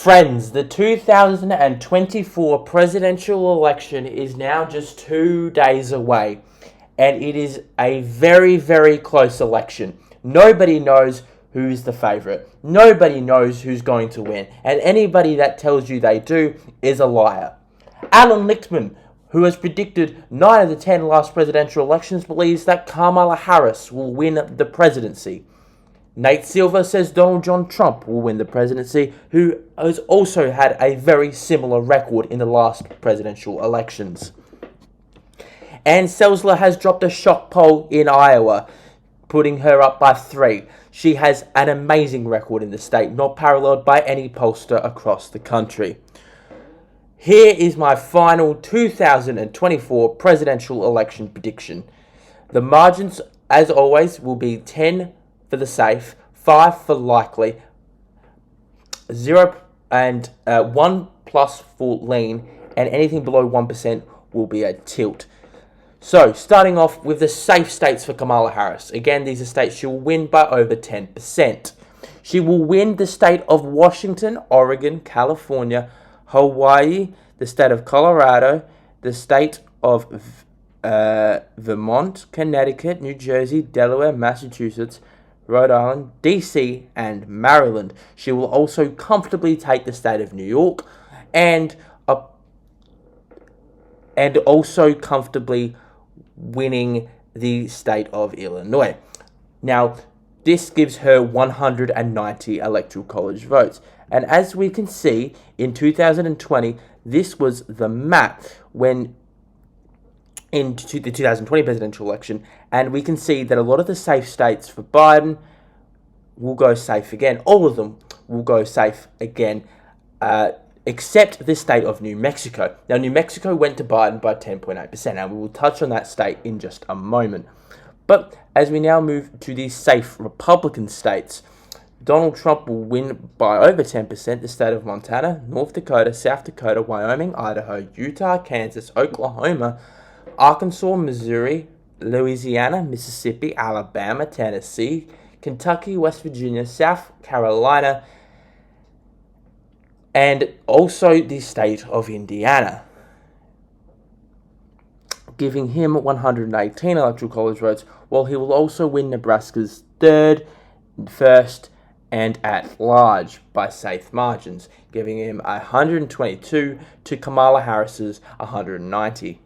Friends, the 2024 presidential election is now just 2 days away, and it is a very, very close election. Nobody knows who's the favourite. Nobody knows who's going to win, and anybody that tells you they do is a liar. Alan Lichtman, who has predicted 9 of the 10 last presidential elections, believes that Kamala Harris will win the presidency. Nate Silver says Donald John Trump will win the presidency, who has also had a very similar record in the last presidential elections. Ann Selsler has dropped a shock poll in Iowa, putting her up by 3. She has an amazing record in the state, not paralleled by any pollster across the country. Here is my final 2024 presidential election prediction. The margins, as always, will be 10 for the safe, 5 for likely, 0 and 1 plus for lean, and anything below 1% will be a tilt. So, starting off with the safe states for Kamala Harris. Again, these are states she will win by over 10%. She will win the state of Washington, Oregon, California, Hawaii, the state of Colorado, the state of Vermont, Connecticut, New Jersey, Delaware, Massachusetts, Rhode Island, DC, and Maryland. She will also comfortably take the state of New York and also comfortably winning the state of Illinois. Now, this gives her 190 electoral college votes. And as we can see, in 2020, this was the map when into the 2020 presidential election, and we can see that a lot of the safe states for Biden will go safe again. All of them will go safe again, except the state of New Mexico. Now, New Mexico went to Biden by 10.8%, and we will touch on that state in just a moment. But as we now move to the safe Republican states, Donald Trump will win by over 10% the state of Montana, North Dakota, South Dakota, Wyoming, Idaho, Utah, Kansas, Oklahoma, Arkansas, Missouri, Louisiana, Mississippi, Alabama, Tennessee, Kentucky, West Virginia, South Carolina, and also the state of Indiana, giving him 118 electoral college votes, while he will also win Nebraska's 3rd, 1st, and at large by safe margins, giving him 122 to Kamala Harris's 190.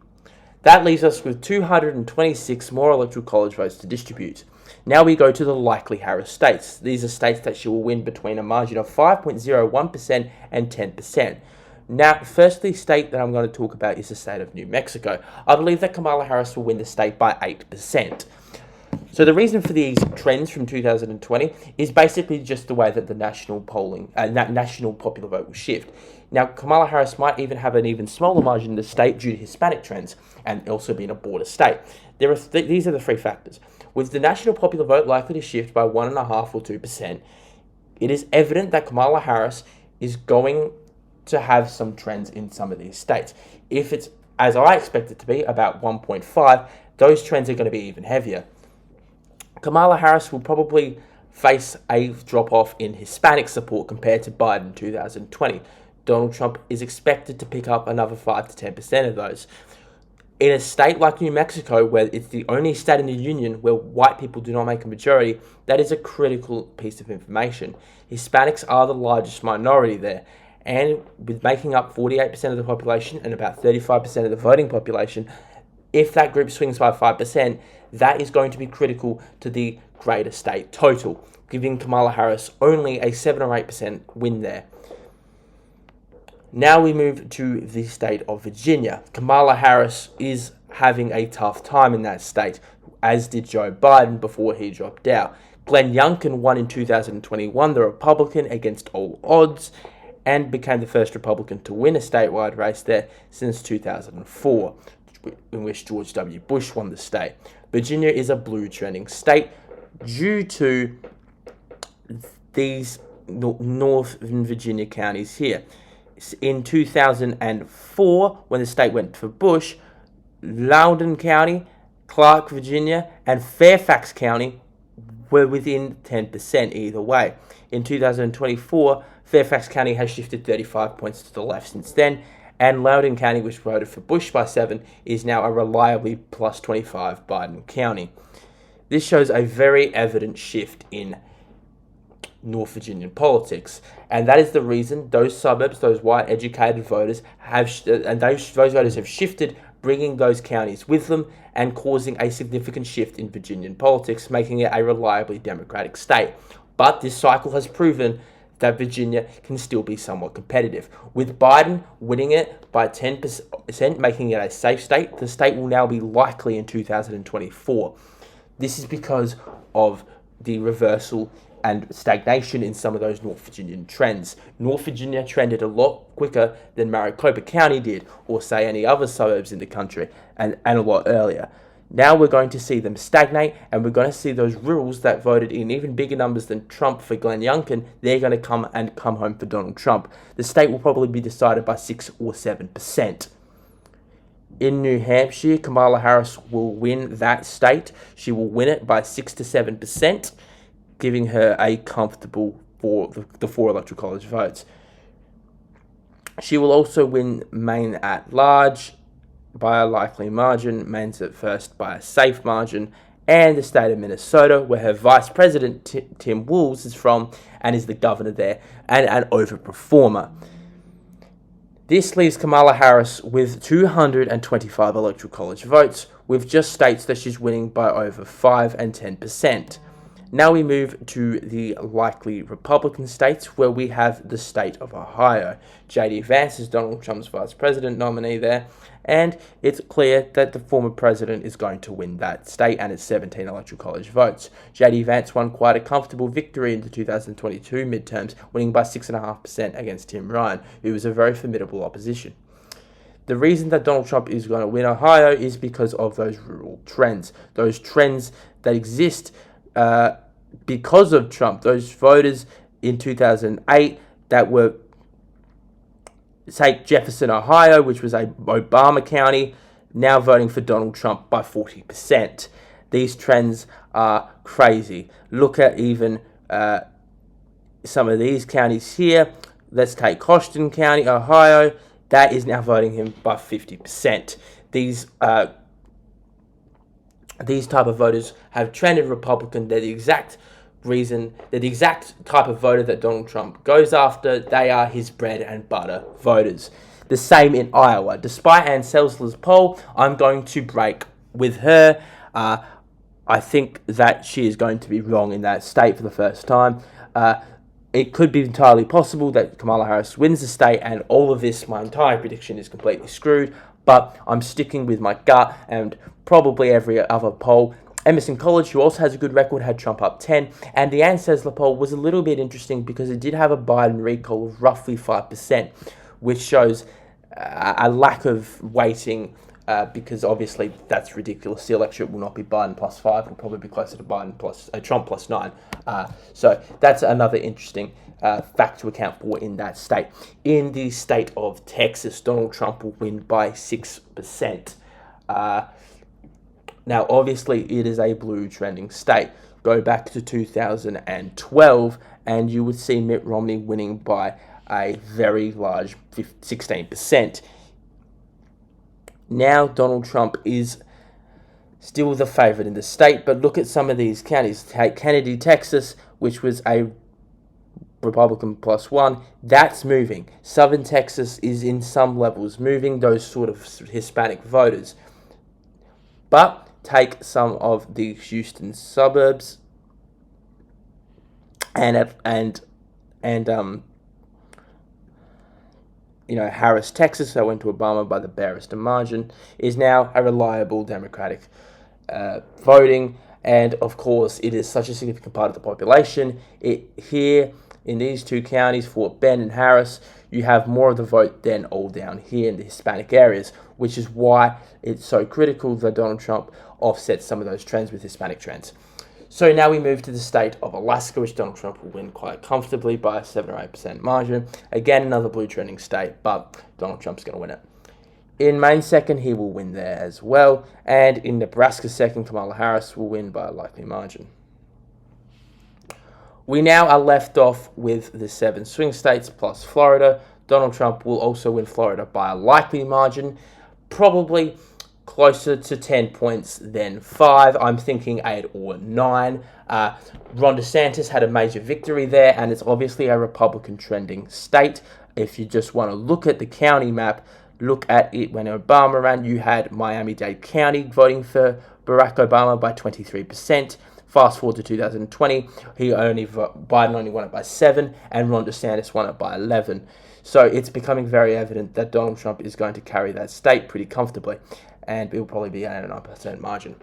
That leaves us with 226 more electoral college votes to distribute. Now we go to the likely Harris states. These are states that she will win between a margin of 5.01% and 10%. Now, firstly, state that I'm going to talk about is the state of New Mexico. I believe that Kamala Harris will win the state by 8%. So the reason for these trends from 2020 is basically just the way that the national national popular vote will shift. Now, Kamala Harris might even have an even smaller margin in the state due to Hispanic trends and also being a border state. These are the 3 factors. With the national popular vote likely to shift by 1.5% or 2%, it is evident that Kamala Harris is going to have some trends in some of these states. If it's, as I expect it to be, about 1.5, those trends are going to be even heavier. Kamala Harris will probably face a drop-off in Hispanic support compared to Biden in 2020. Donald Trump is expected to pick up another 5 to 10% of those. In a state like New Mexico, where it's the only state in the union where white people do not make a majority, that is a critical piece of information. Hispanics are the largest minority there, and with making up 48% of the population and about 35% of the voting population, if that group swings by 5%, that is going to be critical to the greater state total, giving Kamala Harris only a 7 or 8% win there. Now we move to the state of Virginia. Kamala Harris is having a tough time in that state, as did Joe Biden before he dropped out. Glenn Youngkin won in 2021, the Republican, against all odds, and became the first Republican to win a statewide race there since 2004, in which George W. Bush won the state. Virginia is a blue trending state due to these Northern Virginia counties here. In 2004, when the state went for Bush, Loudoun County, Clark, Virginia, and Fairfax County were within 10% either way. In 2024, Fairfax County has shifted 35 points to the left since then, and Loudoun County, which voted for Bush by 7, is now a reliably plus 25 Biden county. This shows a very evident shift in North Virginian politics, and that is the reason those suburbs, those white educated voters those voters have shifted, bringing those counties with them and causing a significant shift in Virginian politics, making it a reliably Democratic state. But this cycle has proven that Virginia can still be somewhat competitive. With Biden winning it by 10%, making it a safe state, the state will now be likely in 2024. This is because of the reversal and stagnation in some of those North Virginian trends. North Virginia trended a lot quicker than Maricopa County did, or say any other suburbs in the country, and a lot earlier. Now we're going to see them stagnate, and we're going to see those rurals that voted in even bigger numbers than Trump for Glenn Youngkin, they're going to come home for Donald Trump. The state will probably be decided by 6 or 7%. In New Hampshire, Kamala Harris will win that state. She will win it by 6 to 7%, giving her a comfortable the 4 electoral college votes. She will also win Maine at large by a likely margin, Maine's at first by a safe margin, and the state of Minnesota, where her vice president Tim Walz is from and is the governor there and an overperformer. This leaves Kamala Harris with 225 electoral college votes, with just states that she's winning by over 5 and 10%. Now we move to the likely Republican states, where we have the state of Ohio. J.D. Vance is Donald Trump's vice president nominee there, and it's clear that the former president is going to win that state and its 17 electoral college votes. J.D. Vance won quite a comfortable victory in the 2022 midterms, winning by 6.5% against Tim Ryan, who was a very formidable opposition. The reason that Donald Trump is going to win Ohio is because of those rural trends, those trends that exist because of Trump. Those voters in 2008 that were, say, Jefferson, Ohio, which was a Obama county, now voting for Donald Trump by 40%. These trends are crazy. Look at even some of these counties here. Let's take Costin County, Ohio. That is now voting him by 50%. These type of voters have trended Republican. They're the exact type of voter that Donald Trump goes after. They are his bread and butter voters. The same in Iowa. Despite Ann Selsler's poll, I'm going to break with her. I think that she is going to be wrong in that state for the first time. It could be entirely possible that Kamala Harris wins the state, and all of this, my entire prediction, is completely screwed. But I'm sticking with my gut and probably every other poll. Emerson College, who also has a good record, had Trump up 10. And the Ann Selsler poll was a little bit interesting because it did have a Biden recall of roughly 5%, which shows a lack of weighting because obviously that's ridiculous. The electorate will not be Biden plus 5. It'll probably be closer to Trump plus 9. So that's another interesting fact to account for in that state. In the state of Texas, Donald Trump will win by 6%. Now, obviously, it is a blue trending state. Go back to 2012, and you would see Mitt Romney winning by a very large 16%. Now, Donald Trump is still the favorite in the state, but look at some of these counties. Take Kennedy, Texas, which was a Republican plus 1, that's moving. Southern Texas is in some levels moving those sort of Hispanic voters. But take some of the Houston suburbs and Harris, Texas, that went to Obama by the barest margin, is now a reliable Democratic voting. And of course, it is such a significant part of the population. Here in these two counties, Fort Bend and Harris, you have more of the vote than all down here in the Hispanic areas, which is why it's so critical that Donald Trump offsets some of those trends with Hispanic trends. So now we move to the state of Alaska, which Donald Trump will win quite comfortably by a 7 or 8% margin. Again, another blue trending state, but Donald Trump's going to win it. In Maine second, he will win there as well. And in Nebraska second, Kamala Harris will win by a likely margin. We now are left off with the 7 swing states plus Florida. Donald Trump will also win Florida by a likely margin, probably closer to 10 points than 5. I'm thinking 8 or 9. Ron DeSantis had a major victory there, and it's obviously a Republican trending state. If you just want to look at the county map, look at it when Obama ran. You had Miami-Dade County voting for Barack Obama by 23%. Fast forward to 2020, Biden only won it by 7, and Ron DeSantis won it by 11. So it's becoming very evident that Donald Trump is going to carry that state pretty comfortably, and it will probably be at a 9% margin.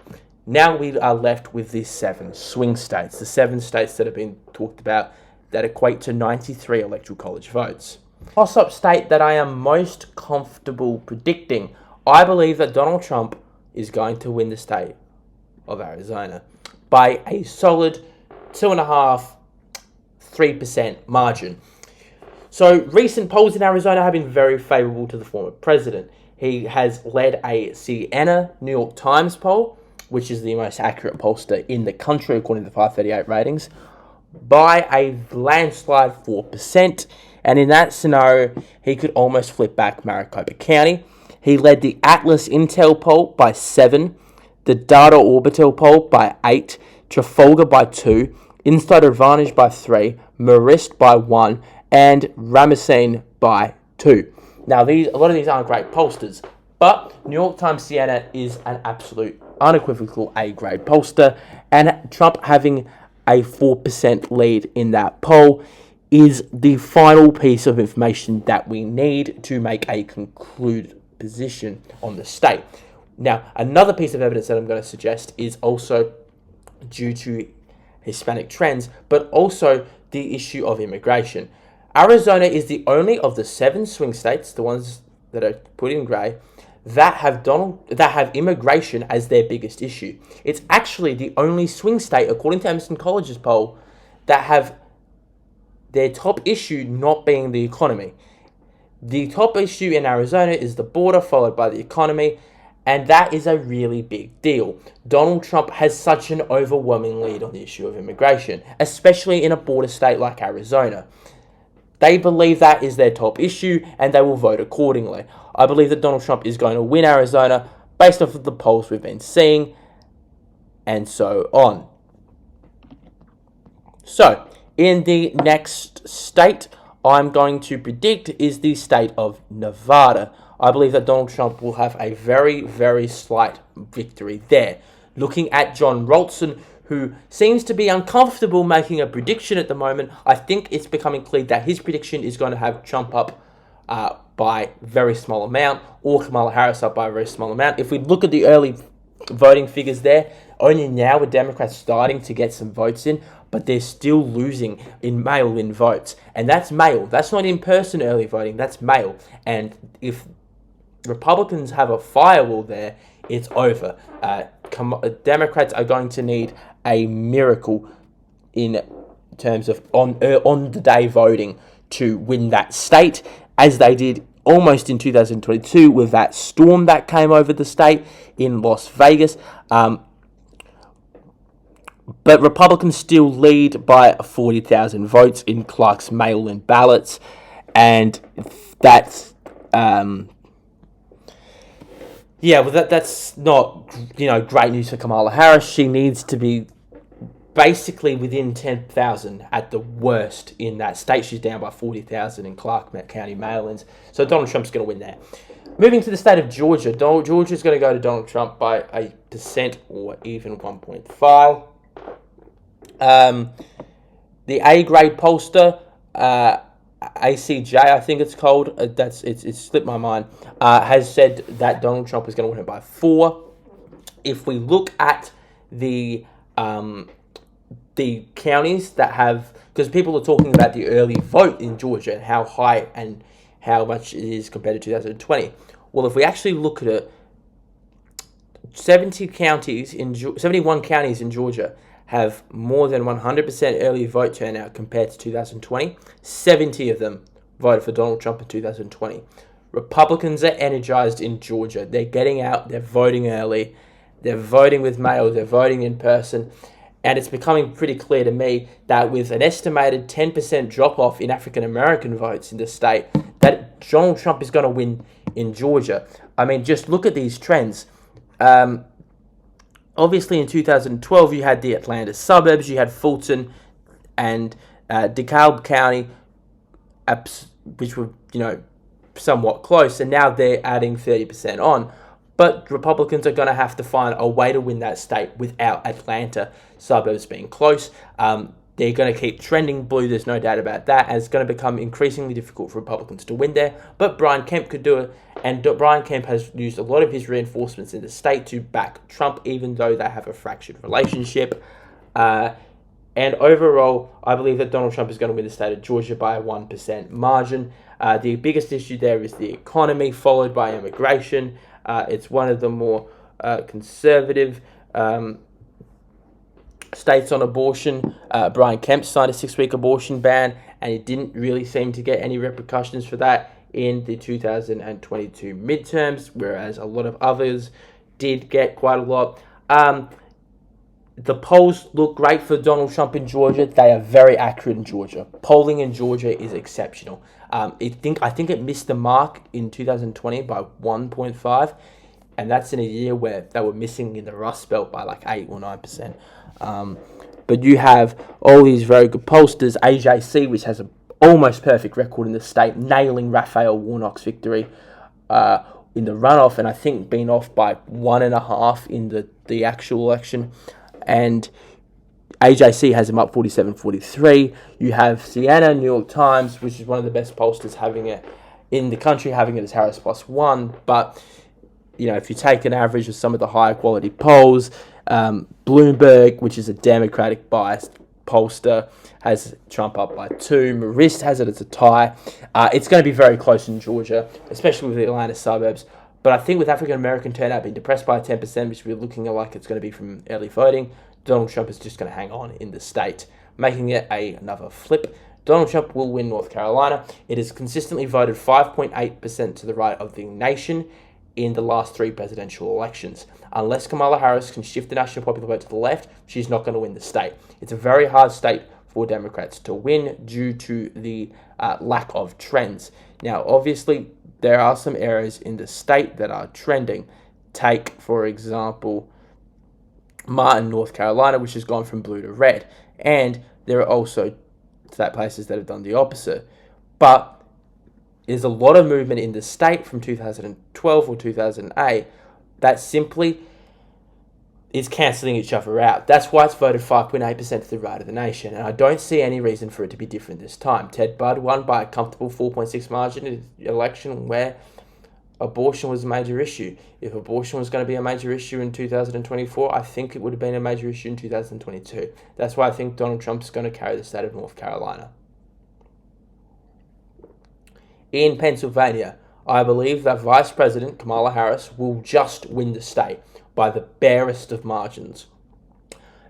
Now we are left with these 7 swing states, the 7 states that have been talked about that equate to 93 electoral college votes. Toss-up state that I am most comfortable predicting. I believe that Donald Trump is going to win the state of Arizona by a solid 2.5-3% margin. So recent polls in Arizona have been very favorable to the former president. He has led a Siena New York Times poll, which is the most accurate pollster in the country according to the 538 ratings, by a landslide 4%. And in that scenario, he could almost flip back Maricopa County. He led the Atlas Intel poll by 7, the Data Orbital poll by 8, Trafalgar by 2, Insider Advantage by 3, Marist by 1, and Ramesine by 2. Now, a lot of these aren't great pollsters, but New York Times Siena is an absolute, unequivocal A-grade pollster, and Trump having a 4% lead in that poll is the final piece of information that we need to make a concluded position on the state. Now, another piece of evidence that I'm going to suggest is also due to Hispanic trends, but also the issue of immigration. Arizona is the only of the 7 swing states, the ones that are put in grey, that have immigration as their biggest issue. It's actually the only swing state, according to Emerson College's poll, that have their top issue not being the economy. The top issue in Arizona is the border, followed by the economy, and that is a really big deal. Donald Trump has such an overwhelming lead on the issue of immigration, especially in a border state like Arizona. They believe that is their top issue, and they will vote accordingly. I believe that Donald Trump is going to win Arizona based off of the polls we've been seeing, and so on. So, in the next state I'm going to predict is the state of Nevada. I believe that Donald Trump will have a very, very slight victory there. Looking at John Rolton, who seems to be uncomfortable making a prediction at the moment, I think it's becoming clear that his prediction is going to have Trump up by a very small amount, or Kamala Harris up by a very small amount. If we look at the early voting figures there, only now are Democrats starting to get some votes in, but they're still losing in mail-in votes. And that's mail. That's not in-person early voting. That's mail. And if Republicans have a firewall there, it's over. Democrats are going to need a miracle in terms of on-the-day voting to win that state, as they did almost in 2022 with that storm that came over the state in Las Vegas. But Republicans still lead by 40,000 votes in Clark's mail-in ballots, and that's that's not great news for Kamala Harris. She needs to be basically within 10,000 at the worst in that state. She's down by 40,000 in Clark County mail-ins, so Donald Trump's going to win there. Moving to the state of Georgia, Georgia's going to go to Donald Trump by 1% or even 1.5%. The A-grade pollster, ACJ, I think it's called, it's slipped my mind, has said that Donald Trump is going to win it by 4. If we look at the counties that have, because people are talking about the early vote in Georgia and how high and how much it is compared to 2020. Well, if we actually look at it, 71 counties in Georgia have more than 100% early vote turnout compared to 2020. 70 of them voted for Donald Trump in 2020. Republicans are energized in Georgia. They're getting out, they're voting early, they're voting with mail, they're voting in person, And it's becoming pretty clear to me that with an estimated 10% drop off in African American votes in the state, that Donald Trump is going to win in Georgia. I mean, just look at these trends. Obviously, in 2012, you had the Atlanta suburbs, you had Fulton and DeKalb County, which were, somewhat close, and now they're adding 30% on. But Republicans are going to have to find a way to win that state without Atlanta suburbs being close. They're going to keep trending blue, there's no doubt about that, and it's going to become increasingly difficult for Republicans to win there. But Brian Kemp could do it, and Brian Kemp has used a lot of his reinforcements in the state to back Trump, even though they have a fractured relationship. And overall, I believe that Donald Trump is going to win the state of Georgia by a 1% margin. The biggest issue there is the economy, followed by immigration. It's one of the more conservative states on abortion. Brian Kemp signed a 6-week abortion ban, and it didn't really seem to get any repercussions for that in the 2022 midterms, whereas a lot of others did get quite a lot. The polls look great for Donald Trump in Georgia. They are very accurate in Georgia. Polling in Georgia is exceptional. I think it missed the mark in 2020 by 1.5, and that's in a year where they were missing in the Rust Belt by like 8 or 9%. But you have all these very good pollsters. AJC, which has an almost perfect record in the state, nailing Raphael Warnock's victory in the runoff, and I think being off by 1.5 in the actual election. And AJC has him up 47-43. You have Siena, New York Times, which is one of the best pollsters having it in the country, having it as Harris +1. But, if you take an average of some of the higher quality polls, Bloomberg, which is a Democratic biased pollster, has Trump up by 2. Marist has it as a tie. It's going to be very close in Georgia, especially with the Atlanta suburbs. But I think with African American turnout being depressed by 10%, which we're looking like it's going to be from early voting, Donald Trump is just going to hang on in the state, making it another flip. Donald Trump will win North Carolina. It has consistently voted 5.8% to the right of the nation in the last 3 presidential elections. Unless Kamala Harris can shift the national popular vote to the left, she's not going to win the state. It's a very hard state for Democrats to win due to the lack of trends. Now, obviously, there are some areas in the state that are trending. Take, for example, Martin, North Carolina, which has gone from blue to red. And there are also places that have done the opposite. But there's a lot of movement in the state from 2012 or 2008 that simply is cancelling each other out. That's why it's voted 5.8% to the right of the nation, and I don't see any reason for it to be different this time. Ted Budd won by a comfortable 4.6 margin in an election where abortion was a major issue. If abortion was going to be a major issue in 2024, I think it would have been a major issue in 2022. That's why I think Donald Trump's going to carry the state of North Carolina. In Pennsylvania, I believe that Vice President Kamala Harris will just win the state by the barest of margins.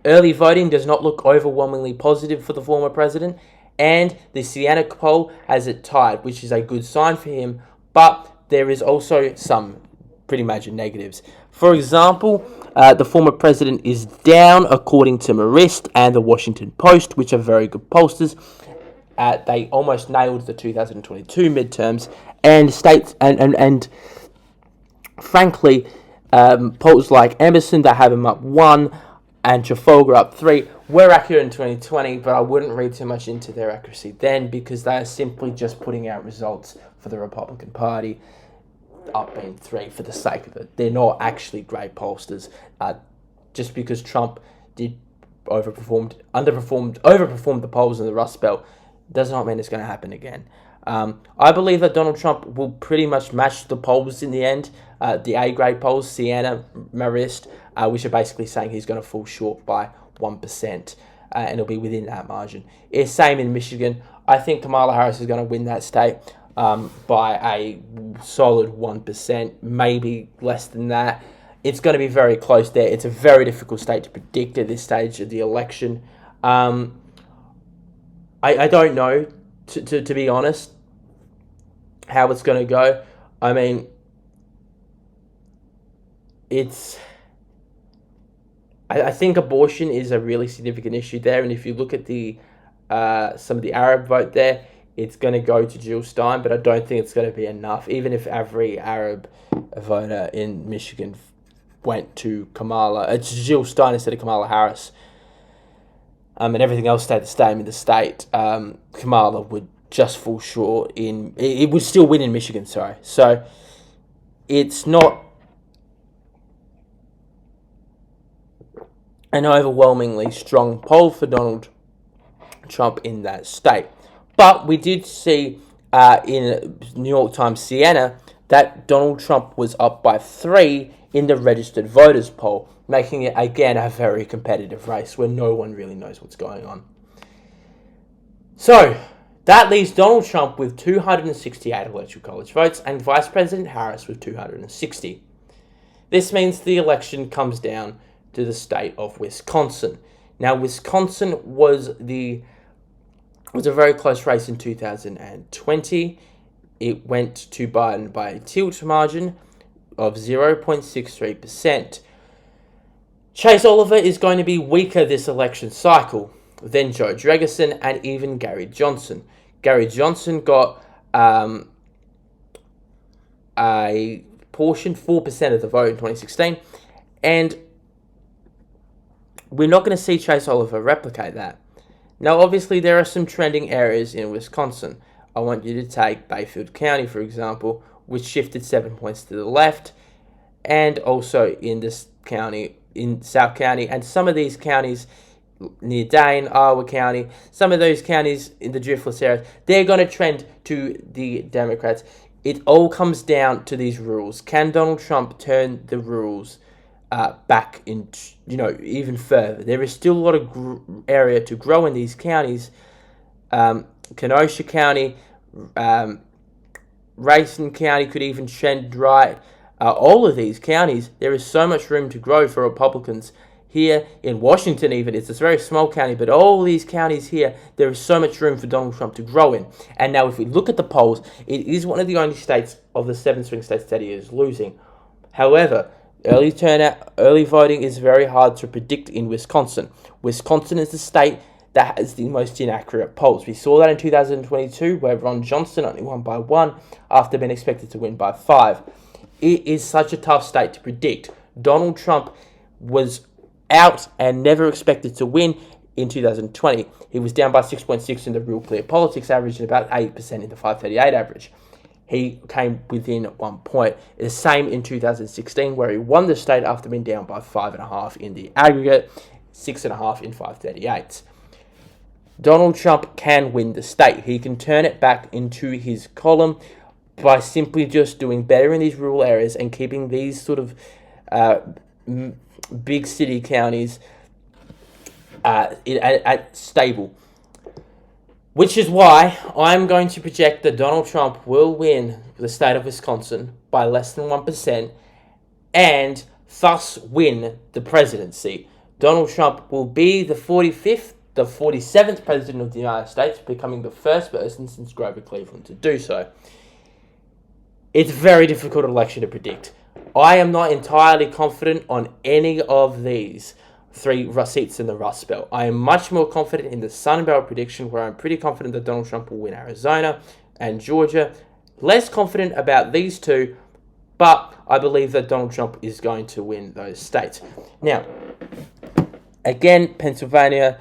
Early voting does not look overwhelmingly positive for the former president, and the Siena poll has it tied, which is a good sign for him, but there is also some pretty major negatives. For example, the former president is down, according to Marist and the Washington Post, which are very good pollsters. They almost nailed the 2022 midterms, and states and frankly, polls like Emerson that have him up 1 and Trafalgar up 3 were accurate in 2020, but I wouldn't read too much into their accuracy then because they are simply just putting out results for the Republican Party, up being 3 for the sake of it. They're not actually great pollsters. Just because Trump did overperformed the polls in the Rust Belt does not mean it's going to happen again. I believe that Donald Trump will pretty much match the polls in the end, the A-grade polls, Siena, Marist, which are basically saying he's going to fall short by 1%, and it'll be within that margin. It's same in Michigan. I think Kamala Harris is going to win that state by a solid 1%, maybe less than that. It's going to be very close there. It's a very difficult state to predict at this stage of the election. I don't know, to be honest, how it's going to go. I mean, I think abortion is a really significant issue there, and if you look at the some of the Arab vote there, it's going to go to Jill Stein, but I don't think it's going to be enough. Even if every Arab voter in Michigan went to it's Jill Stein instead of Kamala Harris, and everything else stayed the same in the state, Kamala would just fall short it would still win in Michigan, sorry. So it's not an overwhelmingly strong poll for Donald Trump in that state. But we did see in New York Times Siena that Donald Trump was up by 3 in the registered voters poll, making it again a very competitive race where no one really knows what's going on. So that leaves Donald Trump with 268 electoral college votes and Vice President Harris with 260. This means the election comes down to the state of Wisconsin. Now, Wisconsin was a very close race in 2020. It went to Biden by a tilt margin of 0.63%. Chase Oliver is going to be weaker this election cycle than Joe Dregeson and even Gary Johnson. Gary Johnson got a portion, 4% of the vote in 2016, and we're not going to see Chase Oliver replicate that. Now, obviously, there are some trending areas in Wisconsin. I want you to take Bayfield County, for example, which shifted 7 points to the left, and also in this county, in South County, and some of these counties near Dane, Iowa County, some of those counties in the Driftless area, they're going to trend to the Democrats. It all comes down to these rules. Can Donald Trump turn the rules back in, even further? There is still a lot of area to grow in these counties. Kenosha County, Racine County could even trend right. All of these counties, there is so much room to grow for Republicans. Here in Washington, even, it's a very small county, but all these counties here, there is so much room for Donald Trump to grow in. And now if we look at the polls, it is one of the only states of the 7 swing states that he is losing. However, early voting is very hard to predict in Wisconsin. Wisconsin is the state that has the most inaccurate polls. We saw that in 2022, where Ron Johnson only won by 1 after being expected to win by 5. It is such a tough state to predict. Donald Trump was out and never expected to win in 2020. He was down by 6.6 in the Real Clear Politics average and about 8% in the 538 average. He came within 1 point. The same in 2016, where he won the state after being down by 5.5 in the aggregate, 6.5 in 538. Donald Trump can win the state. He can turn it back into his column by simply just doing better in these rural areas and keeping these sort of big city counties at stable. Which is why I'm going to project that Donald Trump will win the state of Wisconsin by less than 1% and thus win the presidency. Donald Trump will be the 47th president of the United States, becoming the first person since Grover Cleveland to do so. It's a very difficult election to predict. I am not entirely confident on any of these 3 seats in the Rust Belt. I am much more confident in the Sun Belt prediction, where I'm pretty confident that Donald Trump will win Arizona and Georgia. Less confident about these 2, but I believe that Donald Trump is going to win those states. Now, again, Pennsylvania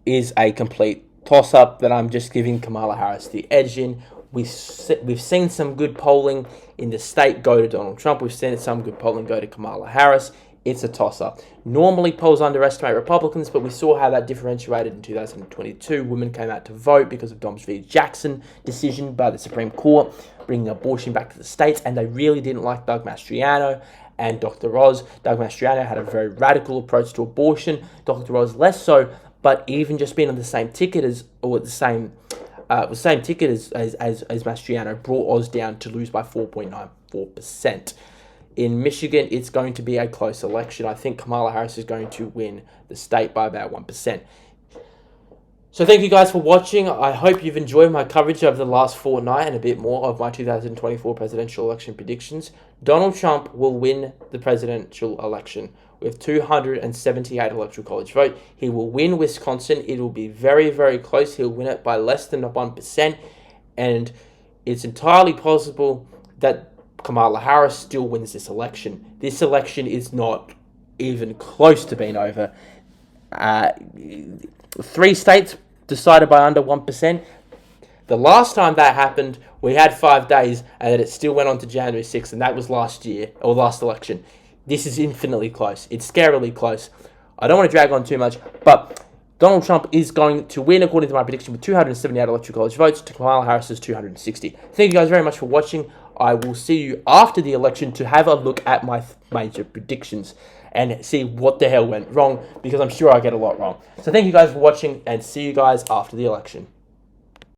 is a complete toss-up that I'm just giving Kamala Harris the edge in. We've seen some good polling in the state go to Donald Trump. We've seen some good polling go to Kamala Harris. It's a toss-up. Normally, polls underestimate Republicans, but we saw how that differentiated in 2022. Women came out to vote because of Dobbs v. Jackson decision by the Supreme Court, bringing abortion back to the states, and they really didn't like Doug Mastriano and Dr. Oz. Doug Mastriano had a very radical approach to abortion. Dr. Oz less so, but even just being on the same ticket as Mastriano brought Oz down to lose by 4.94%. In Michigan, it's going to be a close election. I think Kamala Harris is going to win the state by about 1%. So thank you guys for watching. I hope you've enjoyed my coverage of the last fortnight and a bit more of my 2024 presidential election predictions. Donald Trump will win the presidential election with 278 electoral college vote. He will win Wisconsin. It will be very, very close. He'll win it by less than 1%. And it's entirely possible that Kamala Harris still wins this election. This election is not even close to being over. 3 states decided by under 1%. The last time that happened, we had 5 days, and then it still went on to January 6th, and that was last year, or last election. This is infinitely close. It's scarily close. I don't want to drag on too much, but Donald Trump is going to win, according to my prediction, with 278 electoral college votes to Kamala Harris's 260. Thank you guys very much for watching. I will see you after the election to have a look at my major predictions and see what the hell went wrong, because I'm sure I get a lot wrong. So thank you guys for watching, and see you guys after the election.